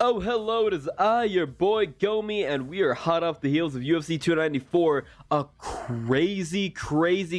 Oh, hello, it is I, your boy Gomi, and we are hot off the heels of UFC 294, a crazy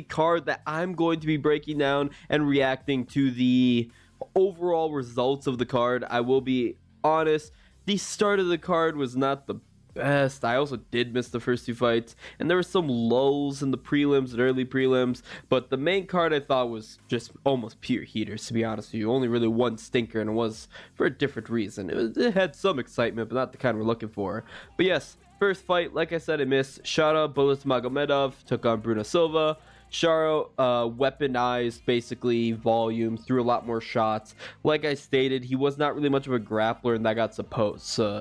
card that I'm going to be breaking down and reacting to the overall results of the card. I will be honest, the start of the card was not the best. I also did miss the first two fights, and there were some lulls in the prelims and early prelims, but the main card I thought was just almost pure heaters, to be honest with you. Only really one stinker, and it was for a different reason. It had some excitement, but not the kind we're looking for. But yes, first fight, like I said, I missed. Shara Bullets Magomedov took on Bruno Silva. Sharo weaponized basically volume, threw a lot more shots. Like I stated, he was not really much of a grappler, and that got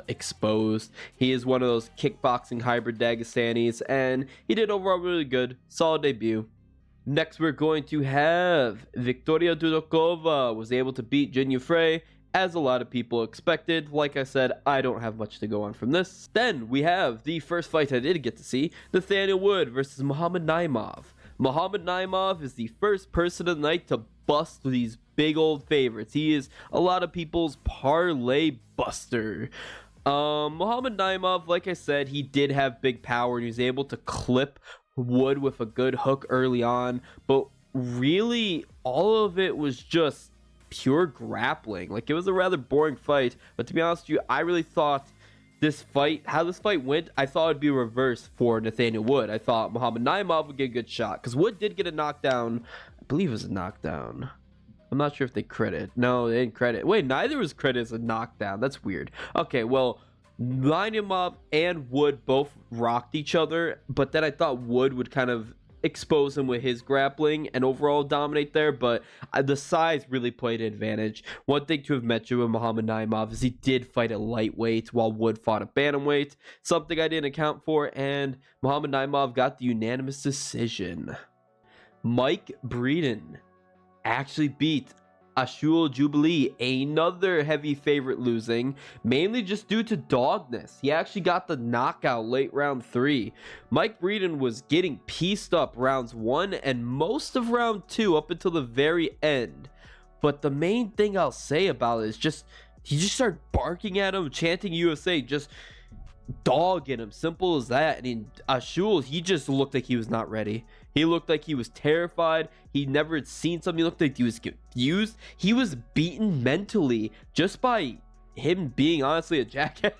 exposed. He is one of those kickboxing hybrid Dagestanis, and he did overall really good. Solid debut. Next, we're going to have Victoria Dudokova was able to beat Jin Frey, as a lot of people expected. Like I said, I don't have much to go on from this. Then we have the first fight I did get to see, Nathaniel Wood versus Muhammad Naimov. Muhammad Naimov is the first person of the night to bust these big old favorites. He is a lot of people's parlay buster. Muhammad Naimov, like I said, he did have big power and he was able to clip Wood with a good hook early on, but really all of it was just pure grappling. Like, it was a rather boring fight, but to be honest with you, I really thought how this fight went, I thought it'd be reversed for Nathaniel Wood. I thought Muhammad Naimov would get a good shot, because Wood did get a knockdown. I believe it was a knockdown. I'm not sure if they credit. No, they didn't credit. Wait, neither was credited as a knockdown. That's weird. Okay, well, Naimov and Wood both rocked each other, but then I thought Wood would kind of expose him with his grappling and overall dominate there, but the size really played an advantage. One thing to have mentioned with Muhammad Naimov is he did fight at lightweight while Wood fought at bantamweight, something I didn't account for, and Muhammad Naimov got the unanimous decision. Mike Breeden actually beat Ashul Jubilee, another heavy favorite, losing mainly just due to dogness. He actually got the knockout late round 3. Mike Breeden was getting pieced up rounds 1 and most of round 2 up until the very end. But the main thing I'll say about it is he just started barking at him, chanting USA, just dogging him. Simple as that. And Ashul, he just looked like he was not ready. He looked like he was terrified. He never had seen something. He looked like he was confused. He was beaten mentally just by him being honestly a jackass.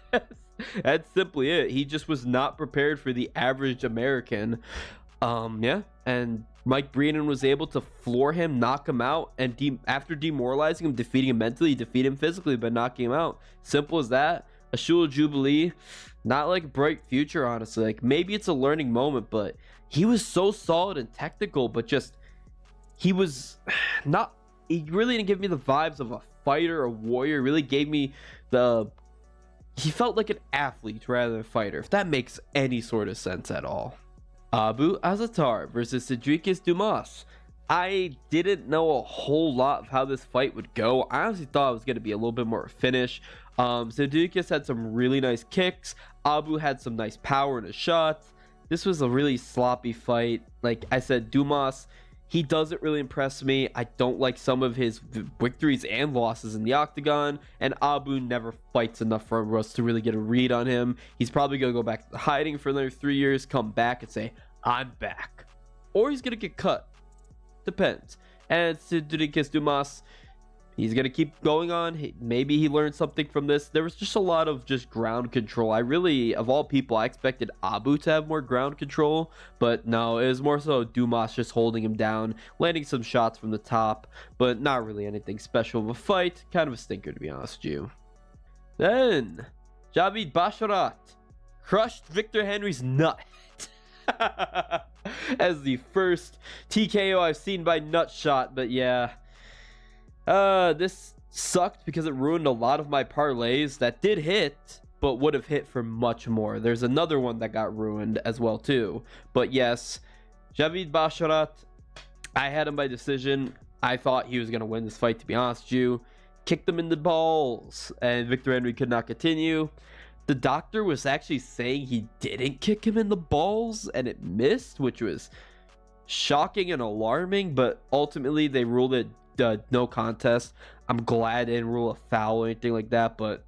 That's simply it. He just was not prepared for the average American. Yeah. And Mike Breeden was able to floor him, knock him out, and after demoralizing him, defeating him mentally, defeat him physically by knocking him out. Simple as that. Ashul Jubilee, not like a bright future, honestly. Like, maybe it's a learning moment, but he was so solid and technical, but he really didn't give me the vibes of a fighter, a warrior. Really gave me he felt like an athlete rather than a fighter, if that makes any sort of sense at all. Abu Aatar versus Cedricus Dumas. I didn't know a whole lot of how this fight would go. I honestly thought it was going to be a little bit more finish. Cedricus had some really nice kicks. Abu had some nice power in his shots. This was a really sloppy fight. Like I said, Dumas, he doesn't really impress me. I don't like some of his victories and losses in the octagon, and Abu never fights enough for us to really get a read on him. He's probably going to go back to hiding for another 3 years, come back and say, I'm back. Or he's going to get cut. Depends. And Cedricus Dumas, he's going to keep going on. Maybe he learned something from this. There was just a lot of just ground control. I really, of all people, I expected Abu to have more ground control. But no, it was more so Dumas just holding him down, landing some shots from the top. But not really anything special of a fight. Kind of a stinker, to be honest with you. Then, Javid Basharat crushed Victor Henry's nut. As the first TKO I've seen by Nutshot. But yeah, this sucked because it ruined a lot of my parlays that did hit, but would have hit for much more. There's another one that got ruined as well too. But yes, Javid Basharat, I had him by decision. I thought he was going to win this fight, to be honest with you. Kicked him in the balls, and Victor Henry could not continue. The doctor was actually saying he didn't kick him in the balls and it missed, which was shocking and alarming, but ultimately they ruled it no contest. I'm glad they didn't rule a foul or anything like that, but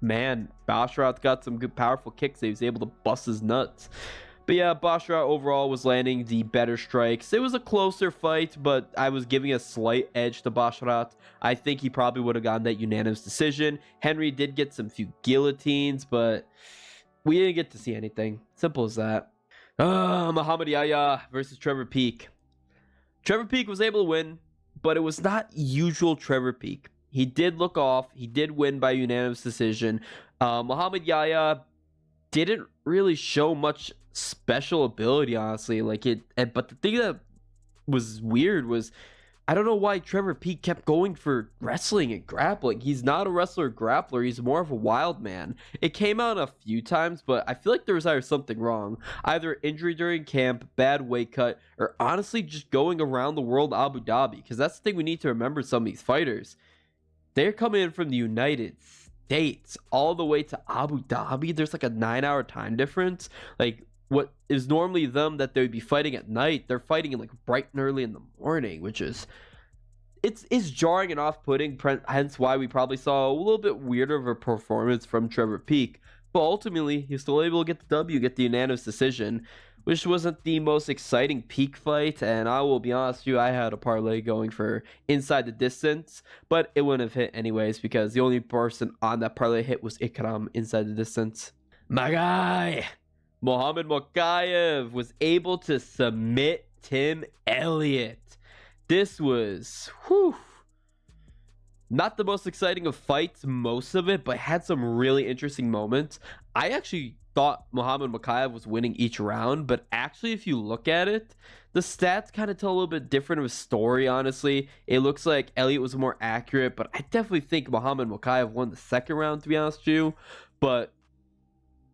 man, Basharat got some good powerful kicks that he was able to bust his nuts. But yeah, Basharat overall was landing the better strikes. It was a closer fight, but I was giving a slight edge to Basharat. I think he probably would have gotten that unanimous decision. Henry did get some few guillotines, but we didn't get to see anything. Simple as that. Muhammad Yaya versus Trevor Peek. Trevor Peek was able to win, but it was not usual Trevor Peek. He did look off. He did win by unanimous decision. Muhammad Yaya didn't really show much special ability, honestly. But the thing that was weird was, I don't know why Trevor Peek kept going for wrestling and grappling. He's not a wrestler or grappler. He's more of a wild man. It came out a few times, but I feel like there was either something wrong. Either injury during camp, bad weight cut, or honestly just going around the world Abu Dhabi. Because that's the thing we need to remember some of these fighters. They're coming in from the United States all the way to Abu Dhabi. There's like a 9-hour time difference. Like, what is normally them that they would be fighting at night, they're fighting in like bright and early in the morning, which is it's jarring and off-putting, hence why we probably saw a little bit weirder of a performance from Trevor Peek. But ultimately, he's still able to get the W, get the unanimous decision, which wasn't the most exciting Peek fight. And I will be honest with you, I had a parlay going for inside the distance, but it wouldn't have hit anyways because the only person on that parlay hit was Ikram inside the distance. My guy! Muhammad Mokaev was able to submit Tim Elliott. This was not the most exciting of fights, most of it, but had some really interesting moments. I actually thought Muhammad Mokaev was winning each round, but actually, if you look at it, the stats kind of tell a little bit different of a story, honestly. It looks like Elliott was more accurate, but I definitely think Muhammad Mokaev won the second round, to be honest with you. But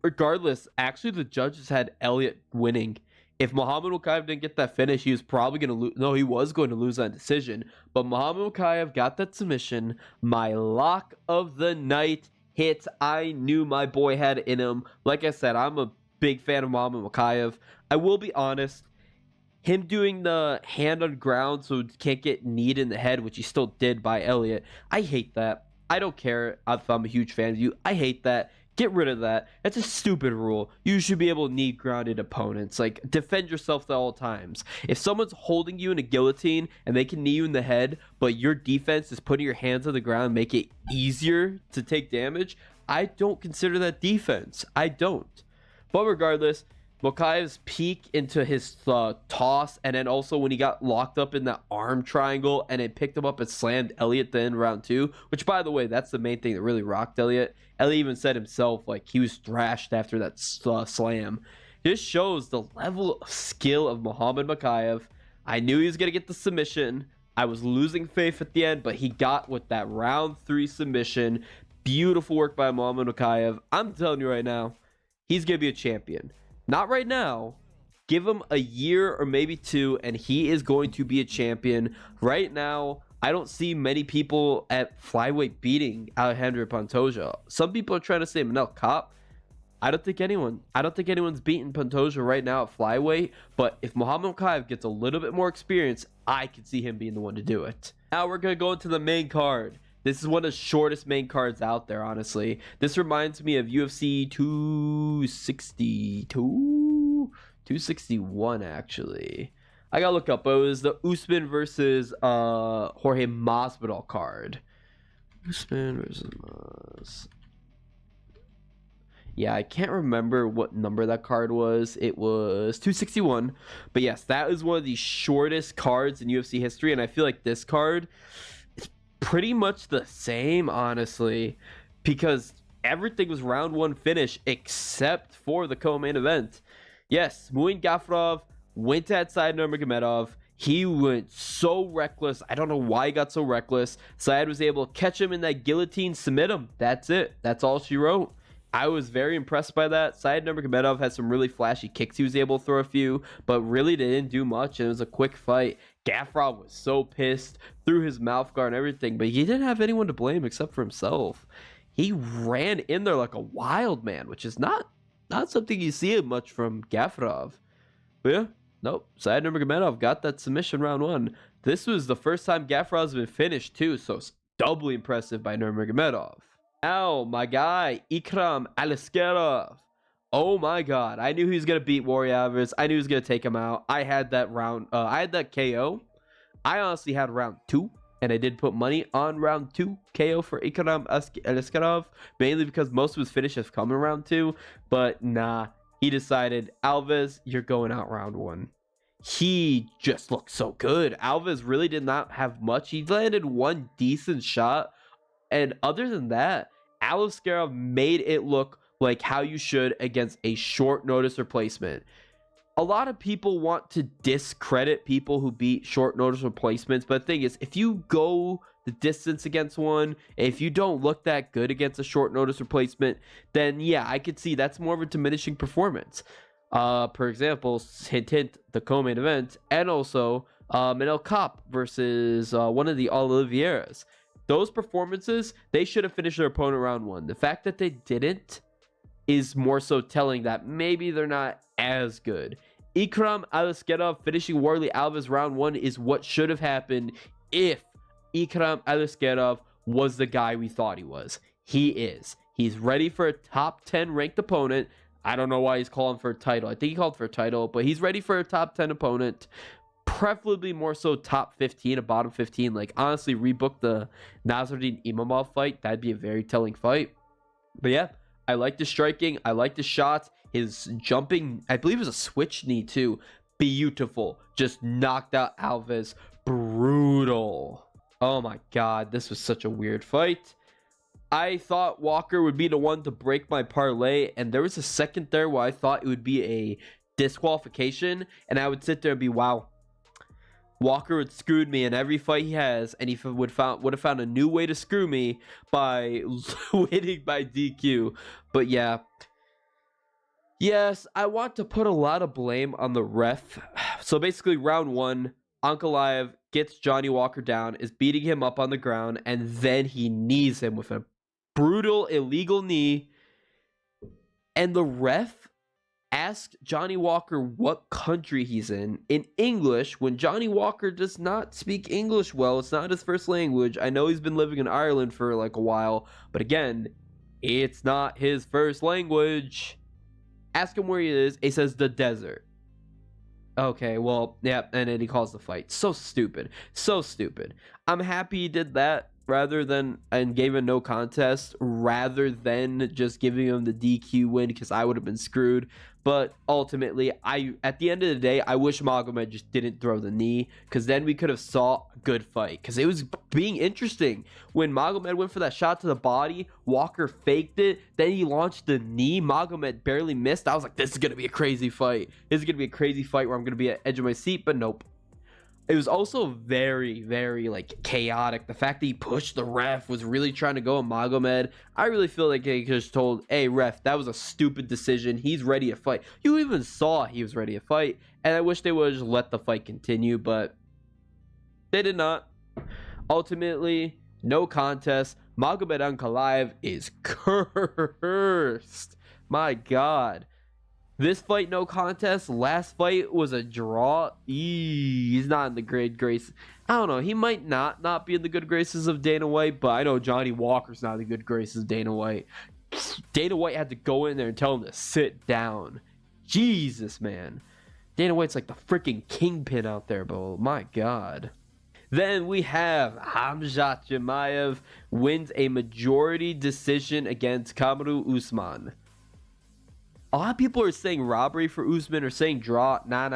regardless, actually the judges had Elliott winning. If Muhammad Mokaev didn't get that finish, he was probably going to lose. No, he was going to lose on decision. But Muhammad Mokaev got that submission. My lock of the night hit. I knew my boy had it in him. Like I said, I'm a big fan of Muhammad Mokaev. I will be honest. Him doing the hand on ground so he can't get kneed in the head, which he still did by Elliott. I hate that. I don't care if I'm a huge fan of you. I hate that. Get rid of that. That's a stupid rule. You should be able to knee grounded opponents. Like, defend yourself at all times. If someone's holding you in a guillotine and they can knee you in the head, but your defense is putting your hands on the ground and make it easier to take damage, I don't consider that defense. I don't. But regardless, Mokaev's peak into his toss, and then also when he got locked up in that arm triangle and it picked him up and slammed Elliott then round 2, which, by the way, that's the main thing that really rocked Elliott. Elliott even said himself, like, he was thrashed after that slam. This shows the level of skill of Muhammad Mokaev. I knew he was going to get the submission. I was losing faith at the end, but he got with that round 3 submission. Beautiful work by Muhammad Mokaev. I'm telling you right now, he's going to be a champion. Not right now. Give him a year or maybe 2, and he is going to be a champion. Right now, I don't see many people at flyweight beating Alejandro Pantoja. Some people are trying to say Manel Kape. I don't think anyone's beating Pantoja right now at flyweight. But if Muhammad Mokaev gets a little bit more experience, I could see him being the one to do it. Now we're going to go into the main card. This is one of the shortest main cards out there, honestly. This reminds me of UFC 261, actually. I gotta look up, but it was the Usman versus Jorge Masvidal card. Usman versus Mas. Yeah, I can't remember what number that card was. It was 261. But yes, that is one of the shortest cards in UFC history, and I feel like this card is pretty much the same, honestly, because everything was round 1 finish except for the co-main event. Yes, Muin Gafurov went at Said Nurmagomedov. He went so reckless. I don't know why he got so reckless. Said was able to catch him in that guillotine, submit him. That's it. That's all she wrote. I was very impressed by that. Said Nurmagomedov had some really flashy kicks. He was able to throw a few, but really they didn't do much, and it was a quick fight. Gafurov was so pissed, threw his mouth guard and everything, but he didn't have anyone to blame except for himself. He ran in there like a wild man, which is not something you see much from Gafurov. But yeah, nope. Said Nurmagomedov got that submission round 1. This was the first time Gafurov's been finished too, so it's doubly impressive by Nurmagomedov. Now, my guy, Aliskerov. Oh my god. I knew he was going to beat Warrior Alvarez. I knew he was going to take him out. I had that round. I had that KO. I honestly had round 2. And I did put money on round 2 KO for Aliskerov. Mainly because most of his finishes come in round 2. But nah. He decided, Alves, you're going out round 1. He just looked so good. Alves really did not have much. He landed one decent shot. And other than that, Aliskerov made it look like how you should against a short notice replacement. A lot of people want to discredit people who beat short notice replacements, but the thing is, if you go the distance against one, if you don't look that good against a short notice replacement, then yeah, I could see that's more of a diminishing performance. For example, hint hint, the co-main event, and also Manel Cop versus one of the Oliveiras. Those performances, they should have finished their opponent round 1. The fact that they didn't is more so telling that maybe they're not as good. Ikram Aliskerov finishing Warley Alves round 1 is what should have happened if Ikram Aliskerov was the guy we thought he was. He is. He's ready for a top 10 ranked opponent. I don't know why he's calling for a title. I think he called for a title, but he's ready for a top 10 opponent. Preferably more so top 15, a bottom 15. Like, honestly, rebook the Nasruddin Imavov fight. That'd be a very telling fight. But yeah, I like the striking. I like the shots. His jumping, I believe it was a switch knee too. Beautiful. Just knocked out Alves. Brutal. Oh my god, this was such a weird fight. I thought Walker would be the one to break my parlay, and there was a second there where I thought it would be a disqualification, and I would sit there and be, wow, Walker would screw me in every fight he has, and he would have found a new way to screw me by winning by DQ. But yeah, yes, I want to put a lot of blame on the ref. So basically, round 1, Ankalayev gets Johnny Walker down, is beating him up on the ground, and then he knees him with a brutal, illegal knee. And the ref asked Johnny Walker what country he's in English, when Johnny Walker does not speak English well. It's not his first language. I know he's been living in Ireland for like a while, but again, it's not his first language. Ask him where he is. He says the desert. Okay, well, yeah, and then he calls the fight. So stupid. So stupid. I'm happy he did that and gave a no contest rather than just giving him the DQ win, because I would have been screwed. But ultimately, at the end of the day, I wish Magomed just didn't throw the knee, because then we could have saw a good fight, because it was being interesting. When Magomed went for that shot to the body, Walker faked it, then he launched the knee, Magomed barely missed. I was like, this is going to be a crazy fight. This is going to be a crazy fight where I'm going to be at the edge of my seat, but nope. It was also very, very like chaotic. The fact that he pushed the ref, was really trying to go at Magomed. I really feel like he just told, hey ref, that was a stupid decision. He's ready to fight. You even saw he was ready to fight. And I wish they would have just let the fight continue, but they did not. Ultimately, no contest. Magomed Ankalayev is cursed. My god. This fight, no contest. Last fight was a draw. He's not in the good graces. I don't know. He might not be in the good graces of Dana White, but I know Johnny Walker's not in the good graces of Dana White. Dana White had to go in there and tell him to sit down. Jesus, man. Dana White's like the freaking kingpin out there, bro. My God. Then we have Khamzat Chimaev wins a majority decision against Kamaru Usman. A lot of people are saying robbery for Usman or saying draw. Nah.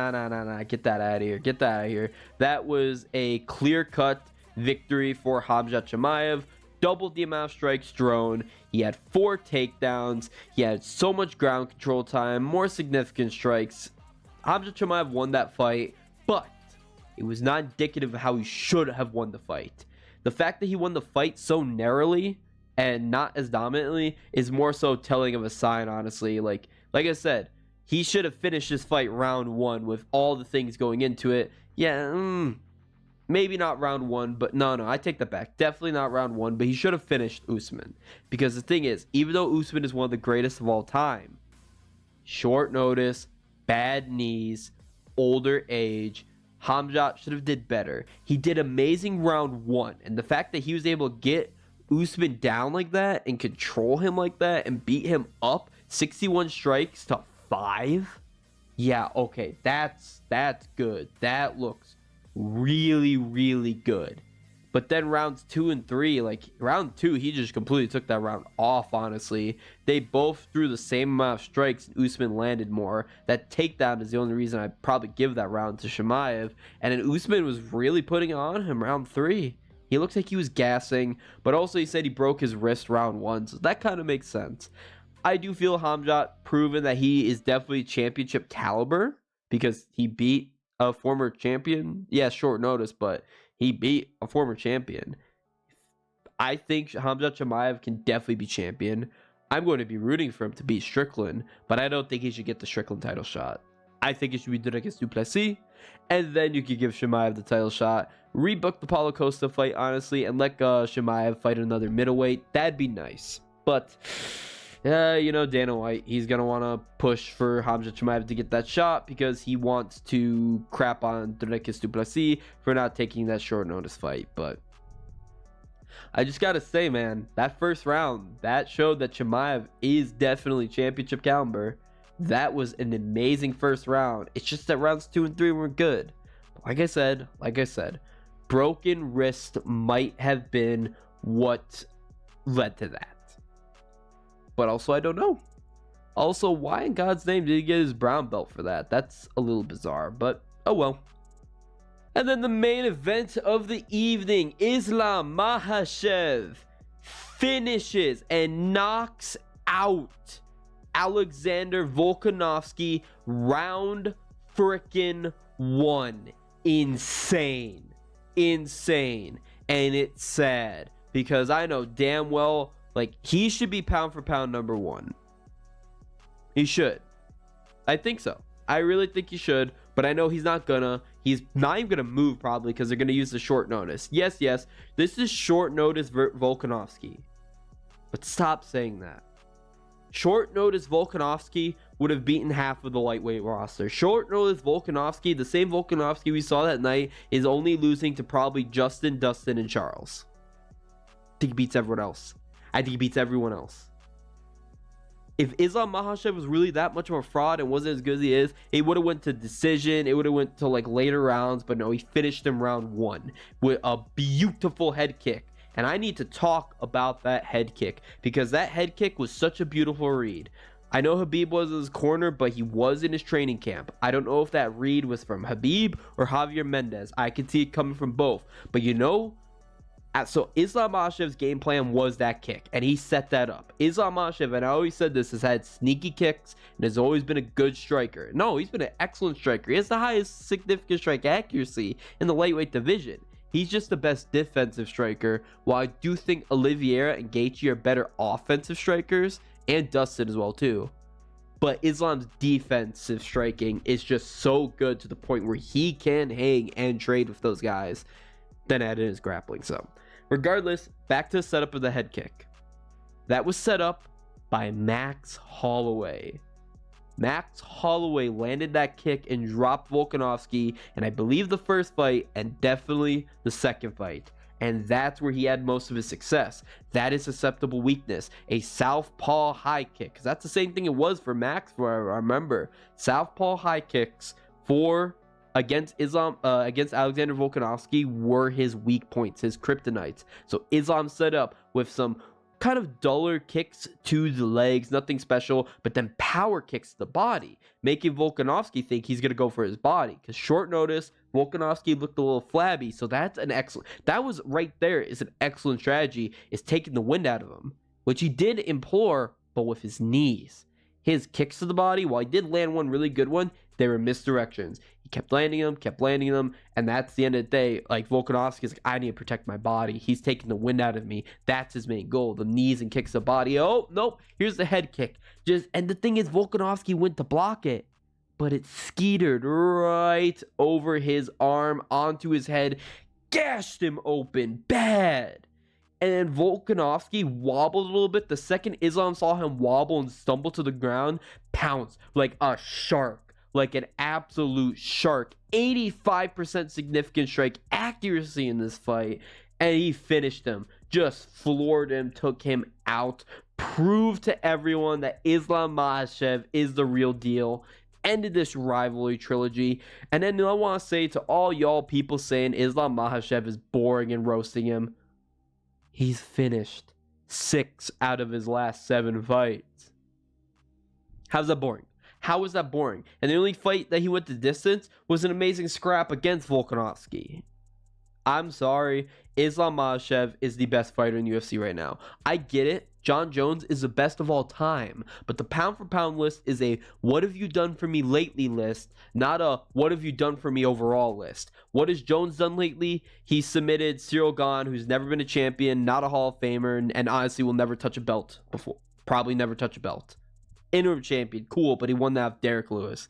Get that out of here. Get that out of here. That was a clear-cut victory for Khamzat Chimaev. Doubled the amount of strikes thrown. He had 4 takedowns. He had so much ground control time. More significant strikes. Khamzat Chimaev won that fight, but it was not indicative of how he should have won the fight. The fact that he won the fight so narrowly and not as dominantly is more so telling of a sign, honestly. Like I said, he should have finished this fight round 1 with all the things going into it. Yeah, maybe not round 1, but no, I take that back. Definitely not round 1, but he should have finished Usman. Because the thing is, even though Usman is one of the greatest of all time, short notice, bad knees, older age, Khamzat should have did better. He did amazing round 1, and the fact that he was able to get Usman down like that and control him like that and beat him up 61 strikes to 5, yeah, okay, that's good. That looks really, really good. But then rounds 2 and 3, like round 2, he just completely took that round off, honestly. They both threw the same amount of strikes, and Usman landed more. That takedown is the only reason I'd probably give that round to Chimaev. And then Usman was really putting it on him round 3. He looked like he was gassing, but also he said he broke his wrist round 1, so that kind of makes sense. I do feel Khamzat proven that he is definitely championship caliber because he beat a former champion. Yeah, short notice, but he beat a former champion. I think Khamzat Chimaev can definitely be champion. I'm going to be rooting for him to beat Strickland, but I don't think he should get the Strickland title shot. I think it should be done against Duplessis, and then you could give Chimaev the title shot. Rebook the Paulo Costa fight, honestly, and let Chimaev fight another middleweight. That'd be nice. But you know, Dana White, he's going to want to push for Khamzat Chimaev to get that shot because he wants to crap on Dricus Duplessis for not taking that short notice fight. But I just got to say, man, that first round, that showed that Chimaev is definitely championship caliber. That was an amazing first round. It's just that rounds 2 and 3 were good. Like I said, broken wrist might have been what led to that. But also, I don't know. Also, why in God's name did he get his brown belt for that? That's a little bizarre, but oh well. And then the main event of the evening, Islam Makhachev finishes and knocks out Alexander Volkanovski round frickin' 1. Insane. And it's sad because I know damn well, like, he should be pound for pound number 1. He should. I think so. I really think he should, but I know he's not gonna. He's not even gonna move probably because they're gonna use the short notice. Yes, this is short notice Volkanovski. But stop saying that. Short notice Volkanovski would have beaten half of the lightweight roster. Short notice Volkanovski, the same Volkanovski we saw that night, is only losing to probably Justin, Dustin, and Charles. I think he beats everyone else. If Islam Makhachev was really that much of a fraud and wasn't as good as he is, it would have went to decision. It would have went to like later rounds, but no, he finished him round 1 with a beautiful head kick. And I need to talk about that head kick because that head kick was such a beautiful read. I know Khabib was in his corner, but he was in his training camp. I don't know if that read was from Khabib or Javier Mendez. I could see it coming from both. But you know, so Islam Makhachev's game plan was that kick, and he set that up. Islam Makhachev, and I always said this, has had sneaky kicks and has always been a good striker. No, he's been an excellent striker. He has the highest significant strike accuracy in the lightweight division. He's just the best defensive striker, while I do think Oliveira and Gaethje are better offensive strikers, and Dustin as well too. But Islam's defensive striking is just so good to the point where he can hang and trade with those guys. Then add in his grappling. So regardless, back to the setup of the head kick. That was set up by Max Holloway. Max Holloway landed that kick and dropped Volkanovski, and I believe the first fight and definitely the second fight. And that's where he had most of his success. That is susceptible weakness. A southpaw high kick. Because that's the same thing it was for Max, for I remember. Southpaw high kicks against Alexander Volkanovski were his weak points, his kryptonites. So Islam set up with some kind of duller kicks to the legs, nothing special, but then power kicks to the body, making Volkanovski think he's going to go for his body. Because short notice, Volkanovski looked a little flabby, so that was right there is an excellent strategy, is taking the wind out of him, which he did implore, but with his knees. His kicks to the body, while he did land one really good one, they were misdirections. He kept landing them, and that's the end of the day. Like, Volkanovski is like, I need to protect my body. He's taking the wind out of me. That's his main goal, the knees and kicks the body. Oh, nope, here's the head kick. And the thing is, Volkanovski went to block it, but it skeetered right over his arm onto his head, gashed him open bad. And Volkanovski wobbled a little bit. The second Islam saw him wobble and stumble to the ground, pounced like a shark, like an absolute shark. 85% significant strike accuracy in this fight. and he finished him. Just floored him, took him out, proved to everyone that Islam Makhachev is the real deal, ended this rivalry trilogy. And then I want to say to all y'all people saying Islam Makhachev is boring and roasting him, he's finished 6 out of his last 7 fights. How's that boring? How is that boring? And the only fight that he went the distance was an amazing scrap against Volkanovski. I'm sorry, Islam Makhachev is the best fighter in UFC right now. I get it. John Jones is the best of all time, but the pound for pound list is a what have you done for me lately list, not a what have you done for me overall list. What has Jones done lately? He submitted Cyril Gane, who's never been a champion, not a Hall of Famer, and honestly will never touch a belt before. Probably never touch a belt. Interim champion, cool, but he won that with Derek Lewis.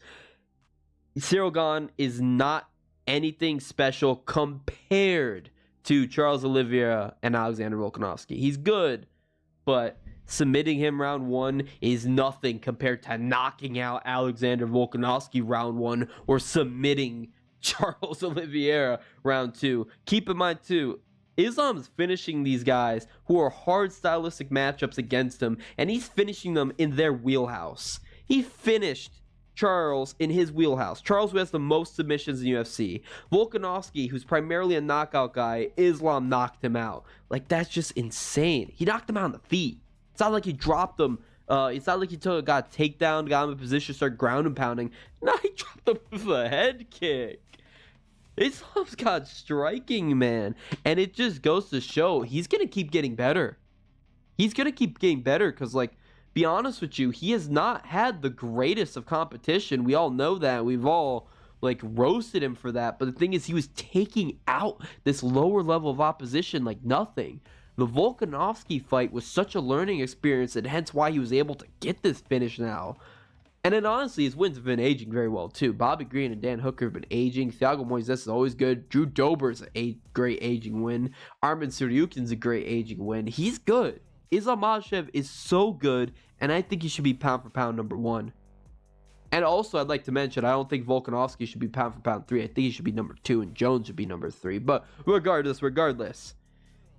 Cyril Gane is not anything special compared to Charles Oliveira and Alexander Volkanovski. He's good, but submitting him round 1 is nothing compared to knocking out Alexander Volkanovski round 1 or submitting Charles Oliveira round 2. Keep in mind too, Islam's finishing these guys who are hard stylistic matchups against him, and he's finishing them in their wheelhouse. He finished Charles in his wheelhouse. Charles, who has the most submissions in UFC. Volkanovski, who's primarily a knockout guy, Islam knocked him out. Like, that's just insane. He knocked him out on the feet. It's not like he dropped him. It's not like he got a takedown, got him in position, started ground and pounding. No, he dropped him with a head kick. Islam's got striking, man. And it just goes to show he's going to keep getting better. He's going to keep getting better because, like, be honest with you, he has not had the greatest of competition. We all know that. We've all, like, roasted him for that. But the thing is, he was taking out this lower level of opposition like nothing. The Volkanovski fight was such a learning experience, and hence why he was able to get this finish now. And then, honestly, his wins have been aging very well, too. Bobby Green and Dan Hooker have been aging. Thiago Moises is always good. Drew Dober's a great aging win. Arman Tsarukyan's a great aging win. He's good. Islam Makhachev is so good, and I think he should be pound for pound number 1. And also, I'd like to mention, I don't think Volkanovski should be pound for pound 3. I think he should be number 2, and Jones should be number 3. But regardless,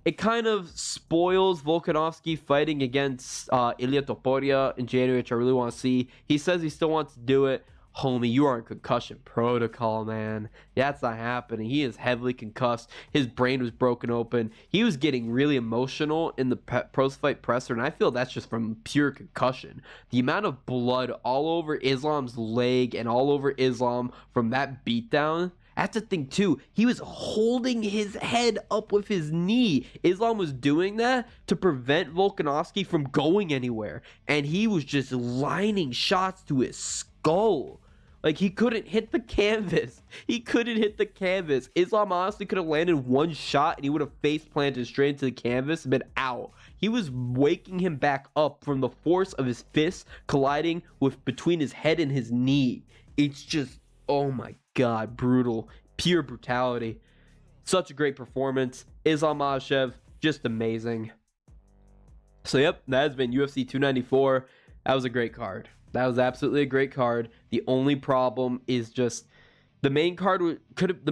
it kind of spoils Volkanovski fighting against Ilia Topuria in January, which I really want to see. He says he still wants to do it. Homie, you are in concussion protocol, man. That's not happening. He is heavily concussed. His brain was broken open. He was getting really emotional in the post-fight presser, and I feel that's just from pure concussion. The amount of blood all over Islam's leg and all over Islam from that beatdown, that's the thing, too. He was holding his head up with his knee. Islam was doing that to prevent Volkanovski from going anywhere, and he was just lining shots to his skull. Like, he couldn't hit the canvas. Islam honestly could have landed one shot and he would have face planted straight into the canvas and been out. He was waking him back up from the force of his fist colliding with between his head and his knee. It's just, oh my God, brutal. Pure brutality. Such a great performance. Islam Makhachev, just amazing. So, yep, that has been UFC 294. That was a great card. That was absolutely a great card. The only problem is just the main card could have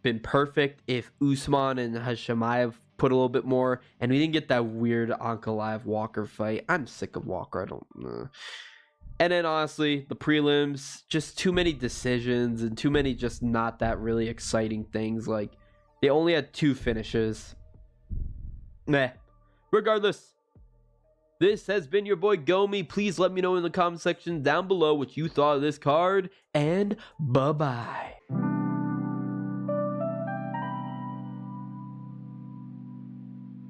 been perfect if Usman and Hashemaev put a little bit more, and we didn't get that weird Ankalayev Walker fight. I'm sick of Walker. I don't know. And then honestly, the prelims, just too many decisions and too many just not that really exciting things. Like, they only had 2 finishes. Meh. Regardless, this has been your boy Gomi. Please let me know in the comment section down below what you thought of this card, and bye-bye.